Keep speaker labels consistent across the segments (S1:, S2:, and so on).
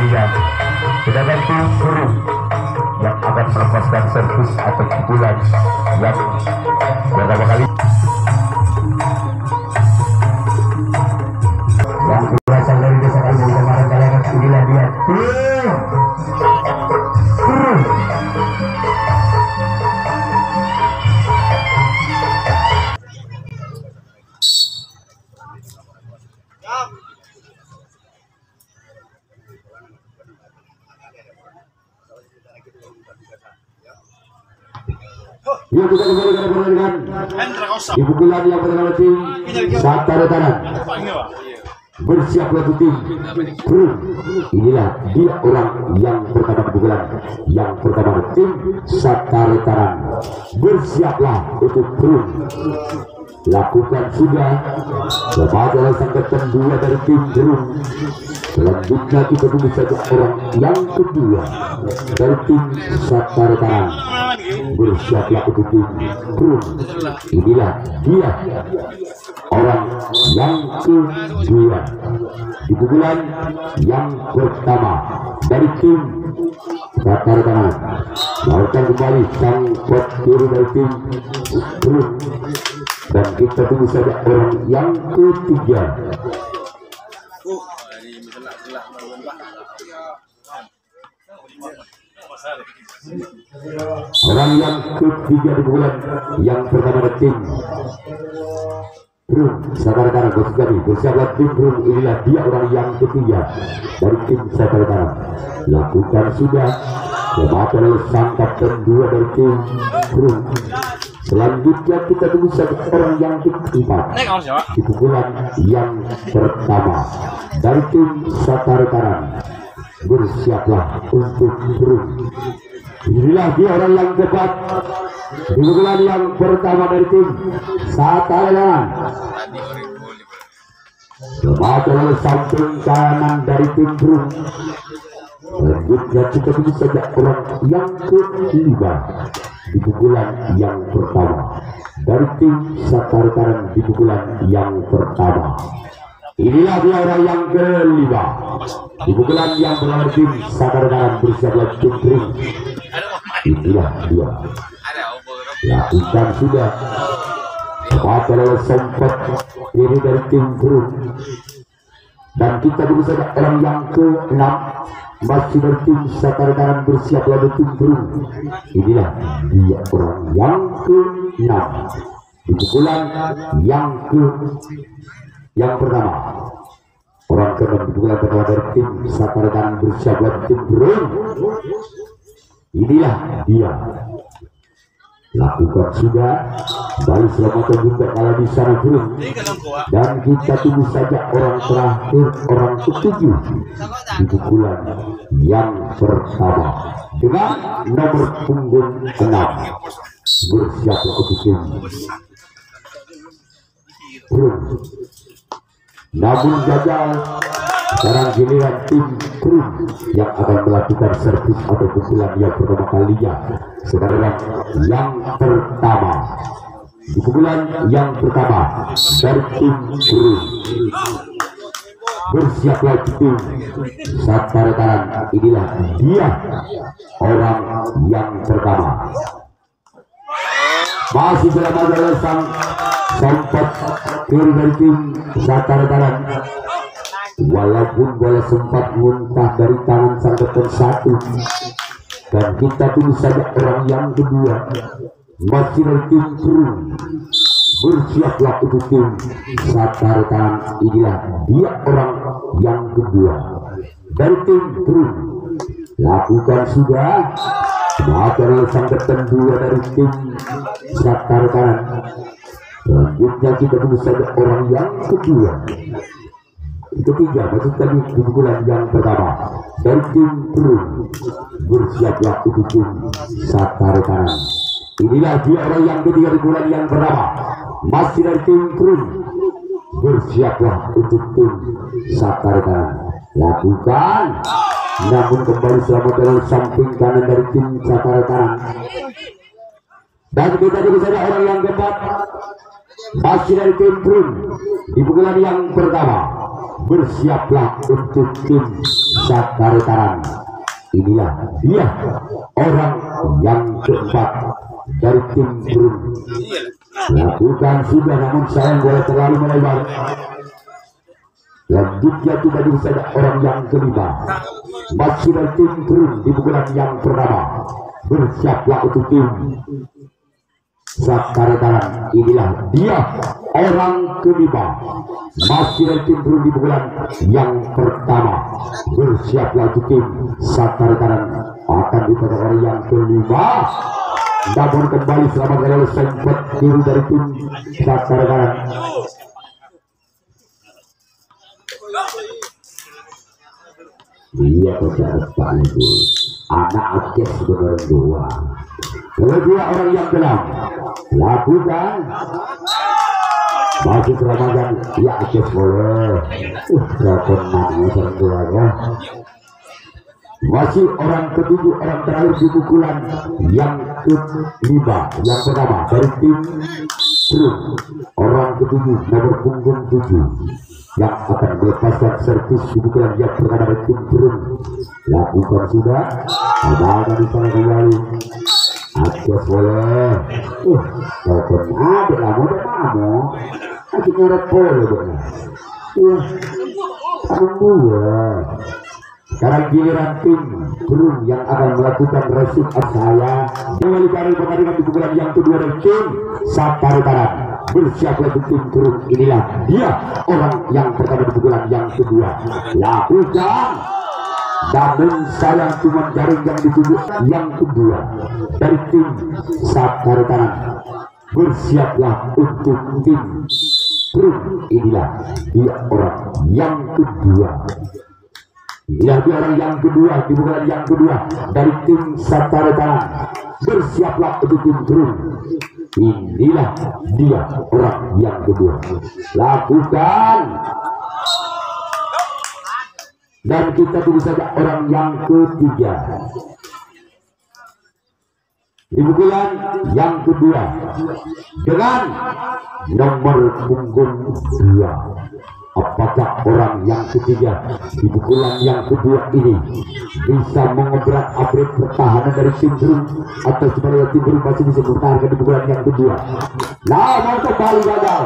S1: kalinya. Sedangkan tim Burung yang akan melepaskan servis atau pukulan yang pertama kali. Yang berasal dari desa Kalbu kemarin kalian inilah dia. Ya, kita kembali ke pertandingan di pukulan yang pertama tim Satara Kanan. Bersiaplah tim Burung. Inilah dia orang yang pertama pukulan yang pertama tim Satara Kanan. Bersiaplah untuk Burung. Lakukan sudah kepada sang kedua dari tim Burung. Selanjutnya kita tunggu saja orang yang kedua dari tim Satara Kanan. Bersiaplah untuk tim Burung. Inilah dia orang yang kedua di pukulan yang pertama dari tim Satara Kanan. Melakukan kembali sang pot kiri dari tim Burung. Dan kita tunggu saja orang yang ketiga. Orang yang ketiga di bulan yang pertama dari tim Burung Satara Kanan. Bersiaplah tim Burung. Inilah dia orang yang ketiga dari tim Satara Kanan. Lakukan sudah kematian oleh sang kapten dua dari tim Burung. Selanjutnya kita tunggu saja orang yang keempat di pukulan yang pertama dari tim Satara Kanan. Bersiaplah untuk Burung. Inilah dia orang yang keempat di pukulan yang pertama dari tim Satara Kanan. Kematian oleh samping kanan dari tim Burung. Selanjutnya kita tunggu saja orang yang kelima di pukulan yang pertama dari tim Satara Kanan di pukulan yang pertama. Inilah dia orang yang kelima di pukulan yang pertama tim Satara Kanan. Bersiaplah tim Burung. Inilah dia. Lakukan sudah kepada sempat ini dari tim Burung. Dan kita tunggu saja orang yang ke-6 masih dari tim Satara Kanan. Bersiaplah tim Burung. Inilah dia orang yang ke-6 di pukulan yang pertama. Orang ke-6 di pukulan pertama dari tim Satara Kanan. Bersiaplah tim Burung. Inilah dia. Lakukan sudah balik selamatkan juga kalau di sana Burung. Dan kita tunggu saja orang terakhir, orang ketujuh di pukulan yang pertama dengan nomor punggung 6. Bersiaplah untuk tim Burung. Namun gagal. Sekarang giliran tim Burung yang akan melakukan servis atau pukulan yang pertama kalinya. Sekarang yang pertama di pukulan yang pertama dari tim Burung. Bersiaplah tim Satara Kanan. Inilah dia orang yang pertama. Masih dalam adalah sang sempat kiri dari tim Satara Kanan. Walaupun bola sempat muntah dari tangan sang kapten satu. Dan kita tunggu saja orang yang kedua masih dari tim Burung. Bersiaplah untuk tim Satara Kanan. Inilah dia orang yang kedua dari tim Burung. Lakukan sudah maka sang kapten dua dari tim Satara Kanan. Selanjutnya kita tunggu saja orang yang kedua ketiga maksud kami di pukulan yang pertama dari tim Burung. Bersiaplah untuk tim Satara Kanan. Inilah dia orang yang ketiga di pukulan yang pertama masih dari tim Burung. Bersiaplah untuk tim Satara Kanan. Lakukan. Namun kembali selamat dari samping kanan dari tim Satara Kanan. Dan kita tunggu saja orang yang keempat masih dari tim Burung di pukulan yang pertama. bersiaplah untuk tim Sakaretaran. Inilah dia orang yang keempat dari tim Brun. Lakukan sudah, namun sayang bola terlalu melebar. Lanjutnya kita bisa ada orang yang kelima, masih dari tim Brun di pukulan yang pertama. Bersiaplah untuk tim Sakaretaran. Inilah dia orang kelima, masih dari tim Brun di pukulan yang pertama. Bersiaplah untuk tim Sakaretaran. Akan dipegang oleh yang kelima. Namun kembali selamat oleh sempat kiri dari tim Sakaretaran. Iya benar Pak, anak aktif berdua. Kalau dua orang yang gelap lakukan masih Ramadan ya aktif boleh. Kepenangan berdua ya. Masih orang ketujuh, orang terakhir di pukulan yang kelima, yang pertama dari tim Brun. Orang ketujuh nomor punggung 7 yang akan melepaskan servis di pukulan yang pertama dari tim Brun. Lakukan sudah, ada di sana kembali. Akses boleh. Walaupun ada kamu kamu, akhirnya repot benar. Alhamdulillah. Sekarang giliran tim Brun yang akan melakukan resip saya kembali kali pertandingan di pukulan yang kedua dari tim Sakaretaran. Bersiaplah untuk tim Brun. Inilah dia orang yang pertama di pukulan yang kedua. Lakukan. Namun sayang cuma jaring yang ditunjuk yang kedua dari tim Sakaretaran. Bersiaplah untuk tim Brun. Inilah dia orang yang kedua. Inilah dia orang yang kedua di pukulan yang kedua dari tim Sakaretaran. Bersiaplah untuk tim Brun. Inilah dia orang yang kedua. Lakukan. Dan kita tunggu saja orang yang ketiga di pukulan yang kedua dengan nomor punggung 2. Apakah orang yang ketiga di pukulan yang kedua ini bisa mengebrak upgrade pertahanan dari tim Brun, atau sebenarnya tim Brun masih bisa bertahan di pukulan yang kedua? Namun kembali gagal.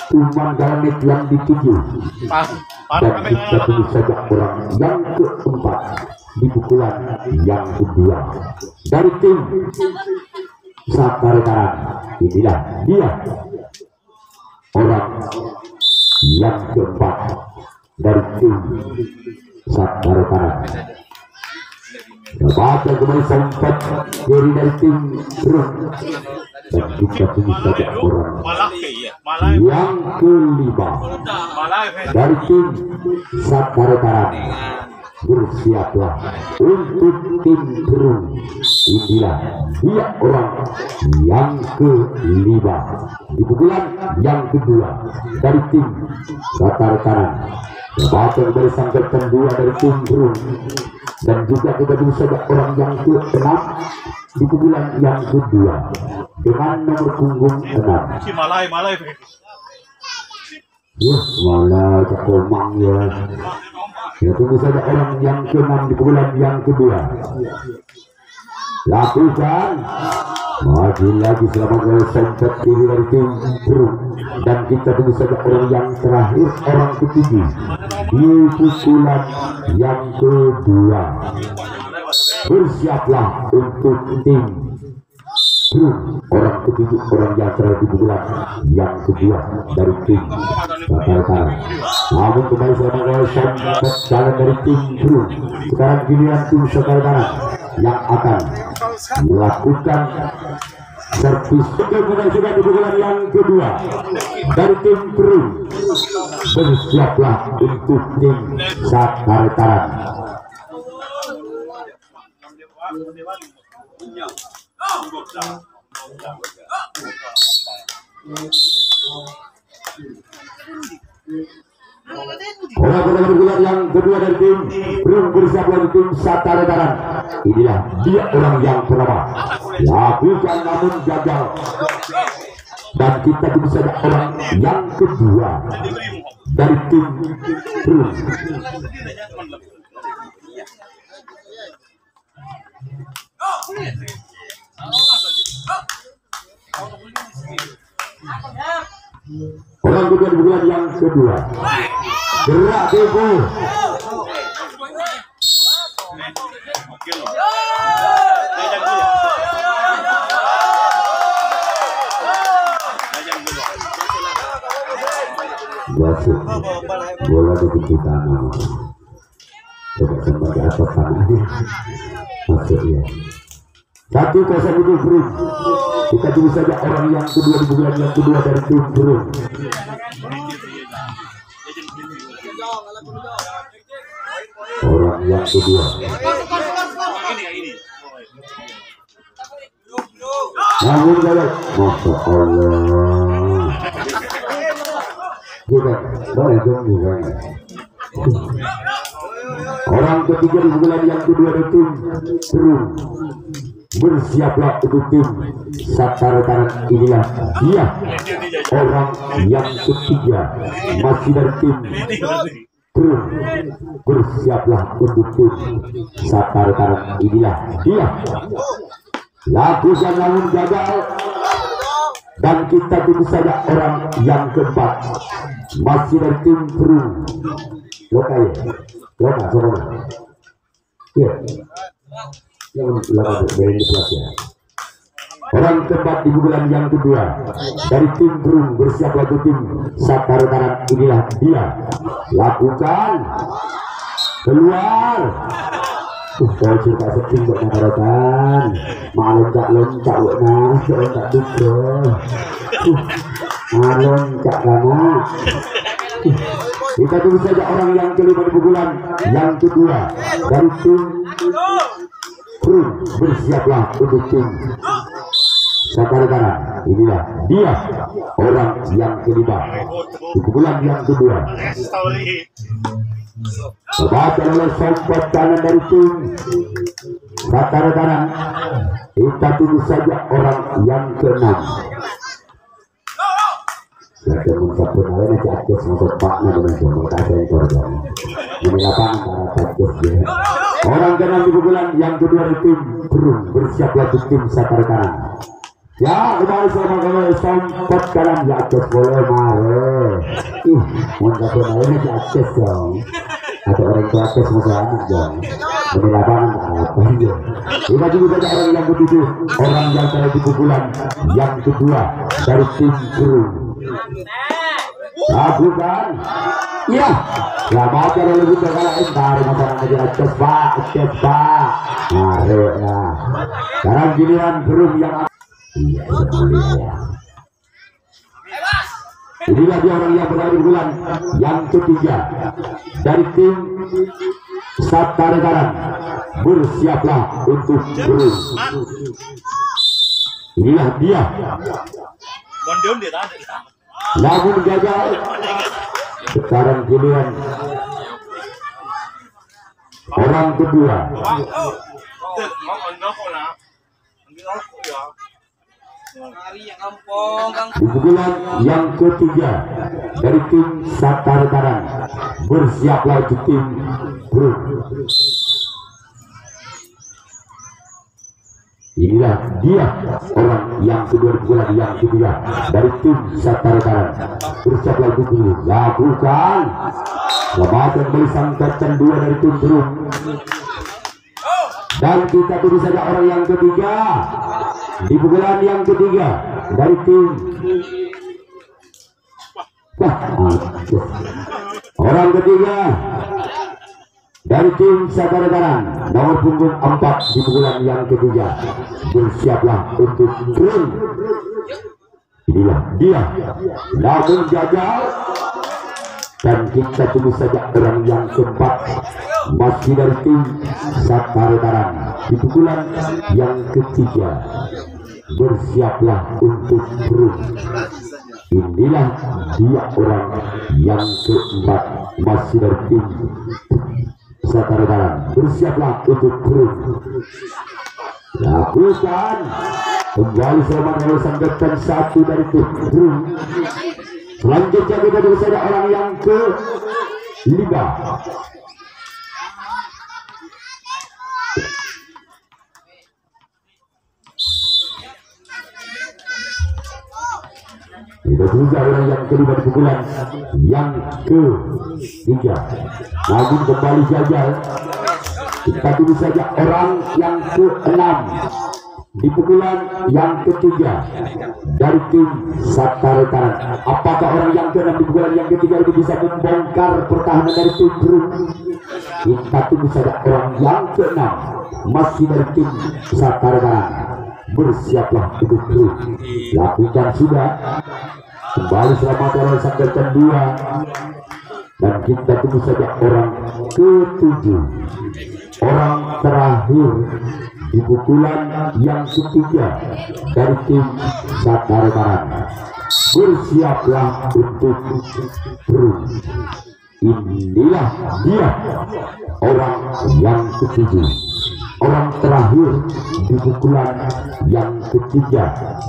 S1: Cuma Galmet yang dituju. Dan kita tunggu saja orang yang keempat di pukulan yang kedua dari tim Sakaretaran. Inilah dia orang yang keempat dari tim Sakaretaran. Baca kembali sempat kiri dari tim Brun. Dan kita tunggu saja orang yang kelima dari tim Sakaretaran. Bersiaplah untuk tim Brun. Inilah dia orang yang kelima di pukulan yang kedua dari tim Sakaretaran. Baca dari sangkar kedua dari tim Brun. Dan juga kita bisa ada orang yang ke-6 di pukulan yang kedua dengan nomor punggung 6. Malai kekomang ya. Ya tunggu saja orang yang ke-6 di pukulan yang kedua. Lakukan. Maju lagi selamat dari sempat kiri dari tim Brun. Dan kita tunggu saja orang yang terakhir, orang ketujuh di pukulan yang kedua. Bersiaplah untuk tim Brun. Orang ketujuh, orang yang terakhir di pukulan yang kedua dari tim Sakaretaran. Namun kembali selamat dari sempat jalan dari tim Brun. Sekarang giliran tim Sakaretaran yang akan melakukan servis untuk menunjukkan di pukulan yang kedua dari tim Brun. Bersiaplah untuk tim Sakaretaran. Orang pukulan yang kedua dari tim Brun. Bersiaplah untuk tim Sakaretaran. Inilah dia orang yang pertama. Lakukan namun gagal. Dan kita bisa ada orang yang kedua dari tim Brun. Orang kedua di bulan yang kedua. Gerak Devo. Wasit bola di pintu tangan. Coba sempat di atas tangannya. Masuk ya. 1-0 untuk Brun. Kita tunggu saja orang yang kedua di bulan yang kedua dari tim Brun. Orang yang kedua. Namun galak, masya Allah. Kita boleh dong juga. Orang ketiga di bulan yang kedua dari tim Brun. Bersiaplah untuk tim Satara Tangan. Inilah dia orang yang ketiga masih dari tim Brun. Bersiaplah untuk tim Satara Tangan. Inilah dia. Lakukan namun gagal. Dan kita tunggu saja orang yang keempat masih dari tim Brun. Loka ya, loka sama. Ya. Orang keempat di bulan yang kedua dari tim Brun. Bersiap lagi tim Satara Tangan. Inilah dia. Lakukan keluar. Saya cerita seting buat nakarokan. Maloncat-loncat buat nas, loncat duka. Maloncat karena. Kita tunggu saja orang yang kelima di bulan yang kedua dari tim Brun. Bersiaplah untuk tim Satara Tangan. Inilah dia orang yang kelima di bulan yang kedua. Baca oleh sobat kanan dari tim Satara Tangan. Kita tunggu saja orang yang keenam. Saya mengucapkan lain aja akses masuk pakna dengan semua kajian korban. Ini lapangan para taktis ya. Orang keenam di bulan yang kedua dari tim Brun. Bersiaplah untuk tim Satara Tangan. Ya, kembali sama kami sobat kanan ya akses boleh mare. Mengucapkan lain aja akses dong. Ada orang tua akses muka anak dong. Ini lapangan apa ya. Kita juga saja orang yang ketujuh. Orang yang ada di bulan yang kedua dari tim Brun. Lakukan. Iya. Selamat ya lebih terkalah entar masalah aja akses pak. Mari ya. Sekarang giliran Brun yang iya. Inilah dia orang yang berada di bulan yang ketiga dari tim Satara Tangan. Bersiaplah untuk Brun. Inilah dia. Namun gagal. Sekarang giliran orang kedua. Di bulan yang ketiga dari tim Satara Tangan. Bersiaplah untuk tim Brun. Inilah dia orang yang kedua di bulan yang ketiga dari tim Satara Tangan. Bersiaplah untuk tim. Lakukan. Selamat kembali sang dua dari tim Brun. Dan kita tunggu saja orang yang ketiga di bulan yang ketiga dari tim orang ketiga dari tim Satara Tangan. Nomor punggung 4 di bulan yang ketiga. Bersiaplah untuk Brun. Inilah dia. Namun gagal. Dan kita tunggu saja orang yang keempat masih dari tim Satara Tangan di bulan yang ketiga. Bersiaplah untuk Brun. Inilah dia orang yang keempat masih dari tim Satara Tangan. Bersiaplah untuk Brun. Lakukan. Kembali selamat menyelesaikan satu dari tim Brun. Selanjutnya kita bersama orang yang ke-5. Kita juga orang yang ke-5 di pukulan yang ke-3. Namun kembali gagal. Kita tunggu saja orang yang ke-6 di pukulan yang ke-3 dari tim Satarekanan. Apakah orang yang ke-6 di pukulan yang ke-3 itu bisa membongkar pertahanan dari tim Brun? Kita tunggu saja orang yang ke-6 masih dari tim Satarekanan. Bersiaplah untuk Brun. Lakukan sudah. Kembali selamat oleh Satarekanan 2. Dan kita tunggu saja orang ke-7, orang terakhir di pukulan yang ke-3 dari tim Satarekanan. Bersiaplah untuk Brun. Inilah dia orang yang ke-7, orang terakhir di pukulan yang ke-3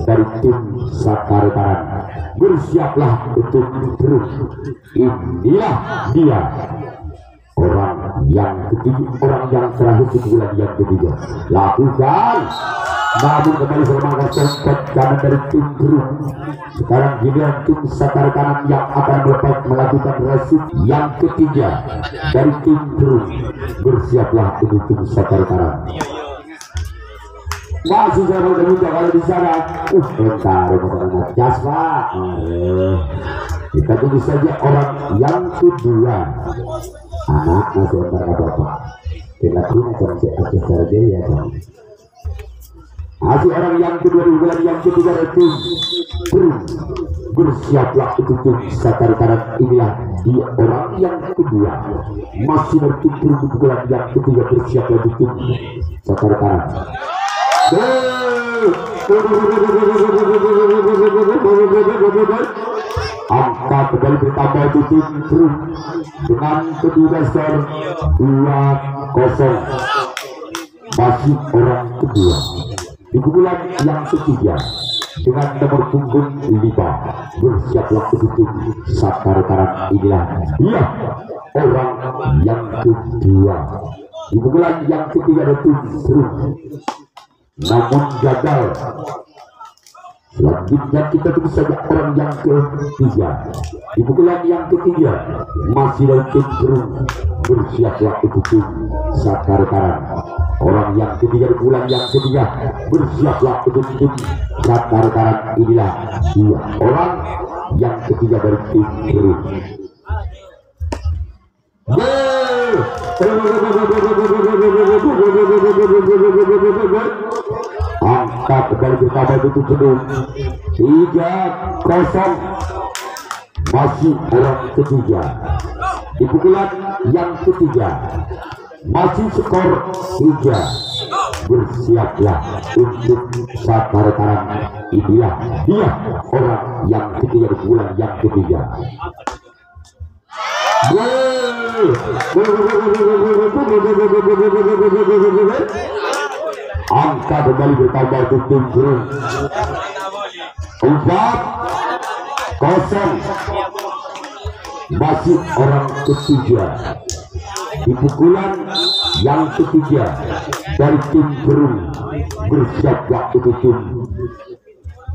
S1: dari tim Satarekanan. Bersiaplah untuk Brun. Inilah dia orang yang ke-7, orang yang terakhir di pukulan yang ke-3. Lakukan. Namun kembali serangan sempat kanan dari tim Brun. Sekarang giliran tim Satarekanan yang akan melakukan resip yang ke-3 dari tim Brun. Bersiaplah untuk tim Satarekanan. Masih sama terbuka kalau di sana. Bentar, jas Pak. Kita tunggu saja orang yang ke-2. Anak masih antar bapak. Kita punya kondisi akses saja ya Bang. Masih orang yang ke-2 di bulan yang ke-3 itu Brun. Bersiaplah untuk tim Satarekanan. Inilah dia orang yang ke-2 masih bertumpul di bulan yang ke-3. Bersiaplah untuk tim Satarekanan. Angka kembali bertambah di tim Brun dengan kedua skor 2-0. Masih orang kedua di pukulan yang ke-3 dengan nomor punggung 5. Bersiaplah untuk tim Satarekanan. Inilah dia orang yang kedua di pukulan yang ke-3 dari tim Brun. Namun gagal. Selanjutnya kita tunggu saja orang yang ke-3 di pukulan yang ke-3 masih dari tim Brun. Bersiaplah untuk tim Satarekanan. Orang yang ke-3 di pukulan yang ke-3. Bersiaplah untuk tim Satarekanan. Inilah dia orang yang ke-3 dari tim Brun. Angka kembali bertambah itu penuh 3-0. Masih orang ke-3 di pukulan yang ke-3 masih skor 3. Bersiaplah untuk Satarekanan. Inilah dia orang yang ke-3 di pukulan yang ke-3. Angka kembali bertambah untuk tim Brun. 4-0. Masih orang ke-3 di pukulan yang ke-3 dari tim Brun. Bersiaplah untuk tim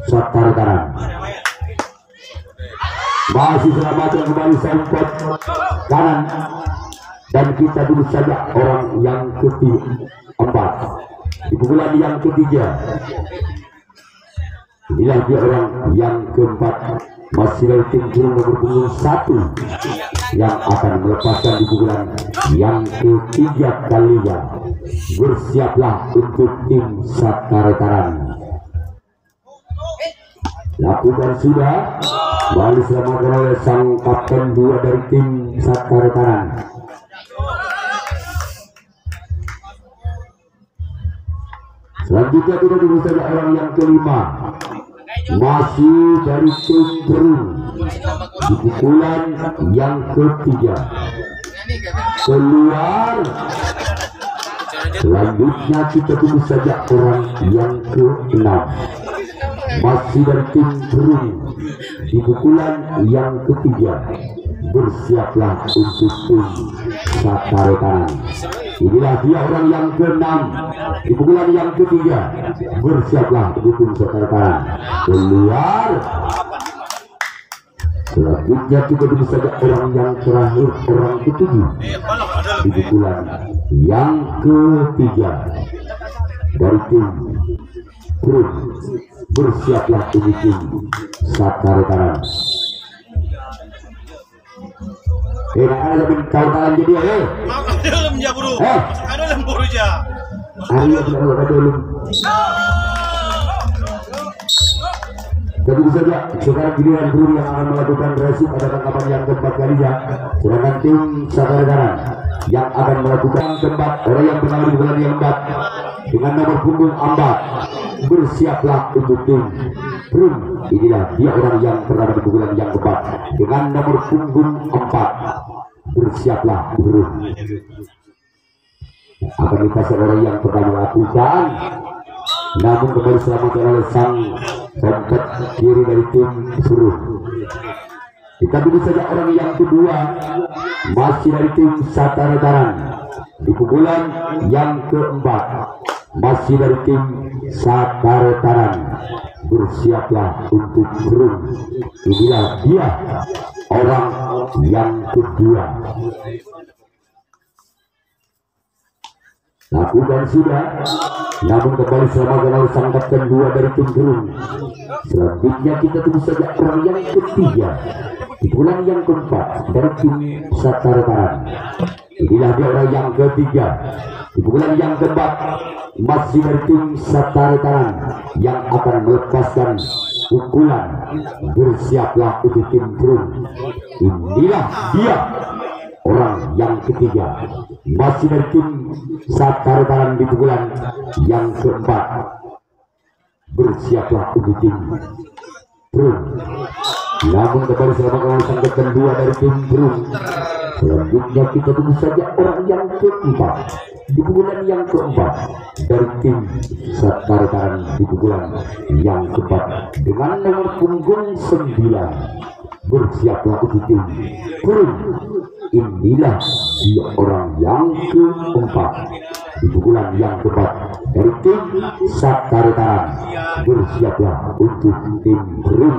S1: Satarekanan. Masih selamatkan kembali sempat kanan. Dan kita dulu saja orang yang ke-4 di pukulan yang ke-3. Inilah dia orang yang ke-4 masih dari tim Brun nomor punggung 1 yang akan melepaskan di pukulan yang ke-3 kalinya. Bersiaplah untuk tim Satarekanan. Lakukan sudah. Bali selamat oleh sang kapten 2 dari tim Satarekanan. Selanjutnya kita tunggu saja orang yang ke-5 masih dari tim Brun di pukulan yang ke-3. Keluar. Selanjutnya kita tunggu saja orang yang ke-6 masih dari tim Bruni. Di pukulan yang ketiga bersiaplah untuk tim Satare Tanan. Inilah dia orang yang ke-6 di pukulan yang ketiga bersiaplah untuk tim Satare Tanan. Keluar. Selanjutnya kita bisa saja orang yang terakhir, orang ke-7 di pukulan yang ketiga dari tim Brun. Bersiaplah untuk tim Satare Tanan. Ada bintang tangan jadi ada lembur aja. Jadi saja sekarang giliran Brun yang akan melakukan resip pada tangkapan yang keempat kalinya. Sedangkan tim Satare Tanan yang akan melakukan keempat, orang yang bernama di bulan yang keempat dengan nomor punggung 4. Bersiaplah untuk tim Brun. Inilah dia orang yang berada di bulan yang keempat dengan nomor punggung 4. Bersiaplah Brun. Akan dikasih orang yang pertama lakukan, namun kembali selamatkan oleh sang sompet kiri dari tim Brun. Kita tunggu saja orang yang kedua masih dari tim Satare Tanan di pukulan yang keempat, masih dari tim Satare Tanan. Bersiaplah untuk Brun. Inilah dia orang yang kedua. Lakukan sudah, namun kembali selamatkan oleh sang kapten 2 dari tim Brun. Selanjutnya kita tunggu saja orang yang ketiga di bulan yang keempat dari tim Satare Tanan. Inilah dia orang yang ketiga di bulan yang keempat, masih dari tim Satare Tanan yang akan melepaskan pukulan. Bersiaplah untuk tim Brun. Inilah dia orang yang ketiga masih dari tim Satare Tanan di pukulan yang keempat. Bersiaplah untuk tim Brun. Namun kembali selamatkan sang kapten 2 dari tim Brun. Selanjutnya kita tunggu saja orang yang keempat di pukulan yang keempat dari tim Satare Tanan di pukulan yang keempat dengan nomor punggung 9. Bersiaplah untuk tim Brun. Inilah dia orang yang keempat di pukulan yang keempat dari tim Satare Tanan. Bersiaplah untuk tim Brun.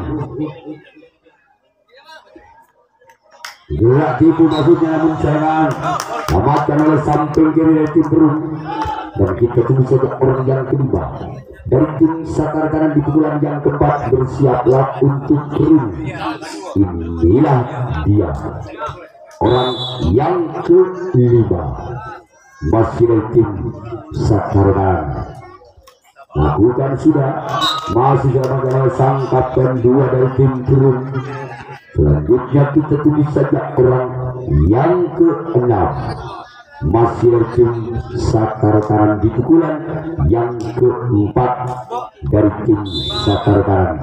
S1: Gerak tipu maksudnya, namun sayang amatkan oleh samping kiri dari tim Brun. Dan kita tunggu saja orang yang kelima dari tim Satare Tanan di pukulan yang keempat. Bersiaplah untuk Brun. Inilah dia orang yang kelima masih dari tim Satare Tanan. Lakukan sudah, masih dalam oleh sang kapten 2 dari tim Brun. Selanjutnya kita tunggu saja orang yang ke-6 masih dari tim Satare Tanan di pukulan yang keempat dari tim Satare Tanan.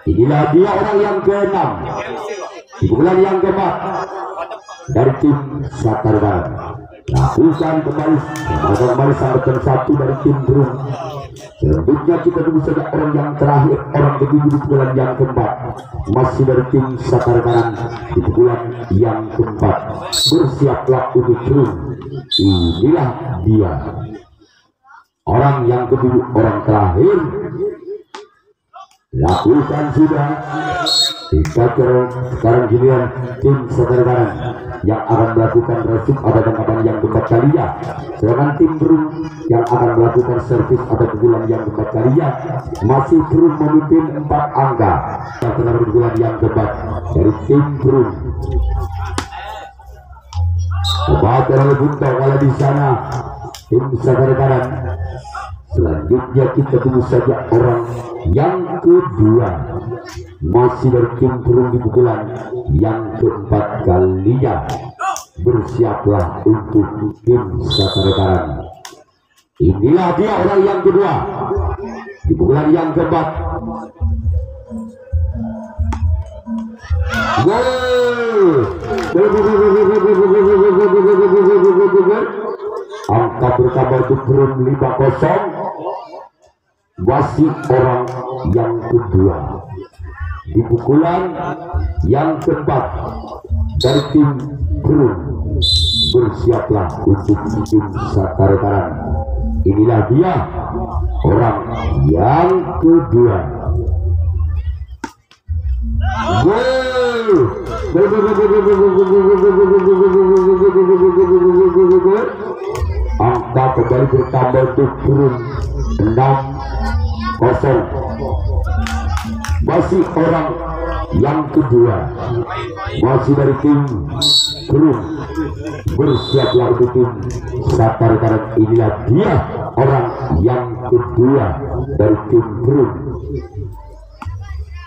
S1: Inilah dia orang yang ke-6 di pukulan yang keempat dari tim Satare Tanan. Lakukan kembali sampai 1 dari tim Brun. Selanjutnya kita tunggu saja orang yang terakhir, orang ke-7 di pukulan yang keempat masih dari tim Satare Tanan di pukulan yang keempat. Bersiaplah untuk Brun. Inilah dia orang yang ke-7, orang terakhir. Lakukan sudah. Kita sekarang giliran tim Satare Tanan yang akan melakukan resip atau tangkapan yang keempat kalinya. Sedangkan tim Brun yang akan melakukan servis atau pukulan yang keempat kalinya. Masih Brun memimpin 4 angka. Yang tengah pukulan yang keempat dari tim Brun. Obat oleh Bunta kalau di sana tim Satare Tanan. Selanjutnya kita tunggu saja orang yang kedua masih dari tim Brun di pukulan yang keempat kalinya. Bersiaplah untuk tim Satare Tanan. Inilah dia orang yang kedua di pukulan yang keempat. Angka pertama itu Brun 5-0. masih orang yang kedua. Di pukulan yang keempat dari tim Brun, bersiaplah untuk tim Satarekaran. Inilah dia orang yang kedua. Angka kembali bertambah untuk Brun 6-0. Masih orang yang kedua, masih dari tim Brun, bersiaplah untuk tim Satarekaran. Inilah dia orang yang kedua dari tim Brun.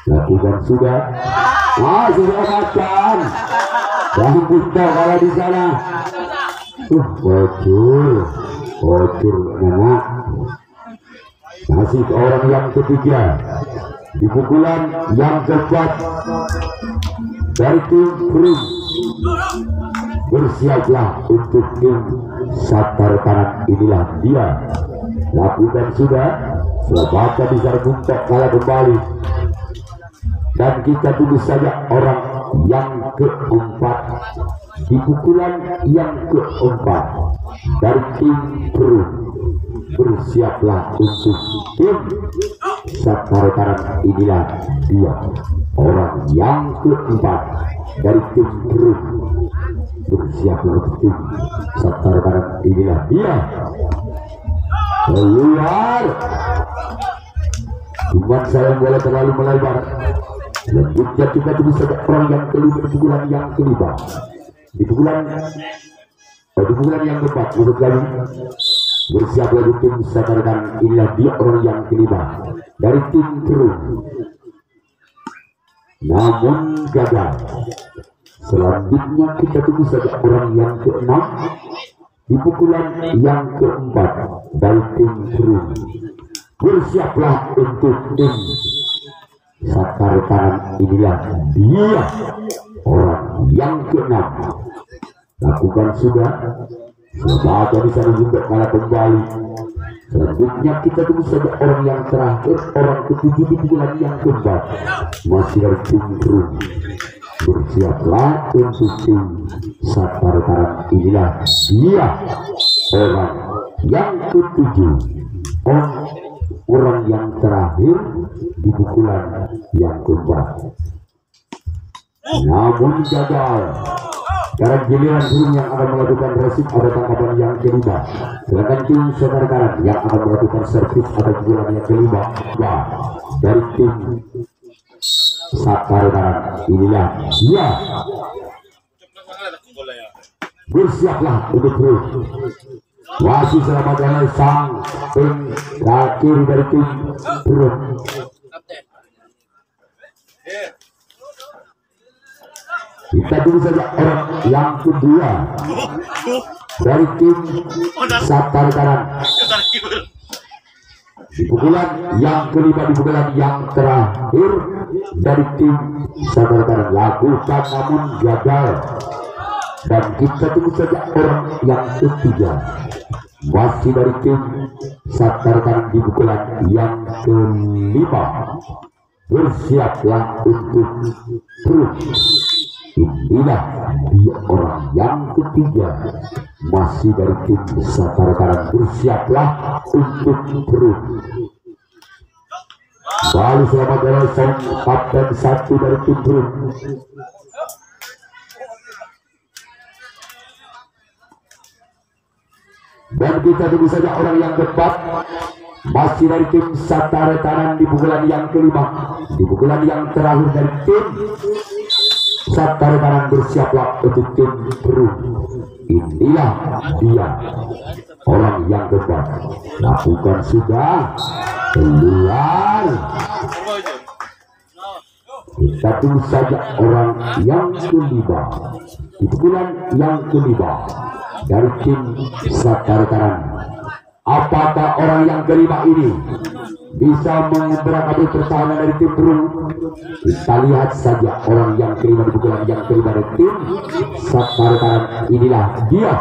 S1: Lakukan sudah, sudah makan. Dan kita kalau di sana, bocor, enak. Masih orang yang ketiga di pukulan yang keempat dari tim Brun, bersiaplah untuk tim Satarekaran. Inilah dia. Lakukan sudah, Selabaka bisa buntok kalah kembali. Dan kita tunggu saja orang yang keempat di pukulan yang keempat dari tim Brun. Bersiaplah untuk tim Satarekaran. Inilah dia orang yang keempat dari tim Brun. Bersiaplah untuk tim Satarekaran. Inilah dia. Keluar. Cuma saya boleh terlalu melebar. Selanjutnya kita tunggu saja orang yang kelima di pukulan yang kelima. Di pukulan yang keempat untuk kali bersiaplah di tim Satarekaran. Inilah dia orang yang kelima dari tim Brun, namun gagal. Selanjutnya kita tunggu saja orang yang keenam di pukulan yang keempat dari tim Brun. Bersiaplah untuk tim Satarekaran. Inilah dia orang yang keenam. Lakukan sudah, Selabaka bisa menunjuk kalah kembali. Selanjutnya kita tunggu saja orang yang terakhir, orang ketujuh di pukulan yang keempat, masih dari tim Brun. Bersiaplah untuk tim Satarekaran. Inilah dia orang yang ketujuh, orang yang terakhir di pukulan yang keempat, namun gagal. Sekarang giliran Brun yang akan melakukan resip atau tangkapan yang kelima. Sedangkan tim Satarekaran yang akan melakukan servis atau pukulan yang kelima dari tim Satarekaran. Inilah dia. Bersiaplah untuk Brun. Masih selama jalan sang terakhir dari tim Brun. Kita tunggu saja orang yang kedua dari tim Satarekaran. Di pukulan yang kelima, di pukulan yang terakhir dari tim Satarekaran. Lakukan namun gagal. Dan kita tunggu saja orang yang ketiga, masih dari tim Satarekaran di pukulan yang kelima. Bersiaplah untuk Brun. Inilah dia orang yang ketiga, masih dari tim Satarekaran. Bersiaplah untuk Brun. Baru selamat datang kapten satu dari tim Brun. Dan kita tunggu saja orang yang keempat, masih dari tim Satarekaran di pukulan yang kelima, di pukulan yang terakhir dari tim Satarekaran. Bersiaplah untuk tim Brun. Inilah dia orang yang keempat. Lakukan sudah, keluar. Kita tunggu saja orang yang kelima di pukulan yang kelima dari tim Satarekaran. Apakah orang yang kelima ini bisa memberangkatkan pertahanan dari tim Brun? Kita lihat saja orang yang kelima di pukulan yang kelima dari tim Satarekaran. Inilah dia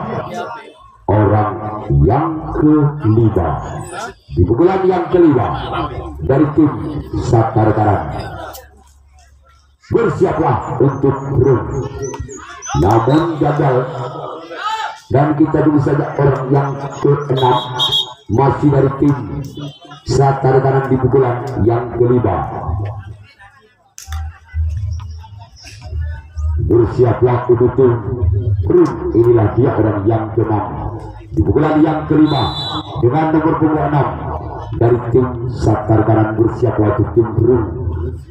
S1: orang yang kelima. di pukulan yang kelima dari tim Satara Karang. Bersiaplah untuk run, namun gagal. Dan kita dulu saja orang yang ke-6 masih dari tim Satara Karang di pukulan yang kelima. Bersiaplah untuk run, inilah dia orang yang ke-6 di pukulan yang kelima dengan nomor punggung 6 dari tim Satara Karang. Bersiaplah untuk tim run,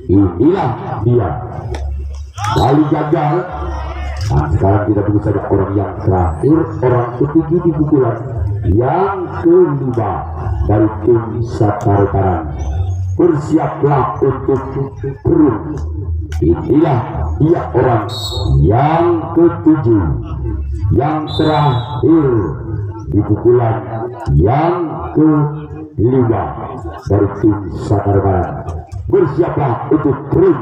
S1: inilah dia. Lalu gagal. Nah, sekarang kita tunggu saja orang yang terakhir, orang ketujuh di pukulan yang kelima dari tim Satara Karang. Bersiaplah untuk run, inilah dia orang yang ketujuh, yang terakhir di pukulan yang kelima dari tim Satara Karang. Bersiaplah untuk run,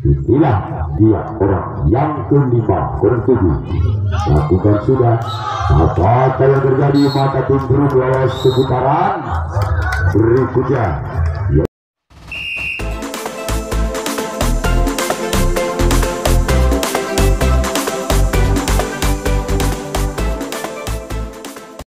S1: inilah dia orang yang kelima, orang ketujuh. Lakukan sudah. Apa yang terjadi? Maka tim lolos ke putaran berikutnya.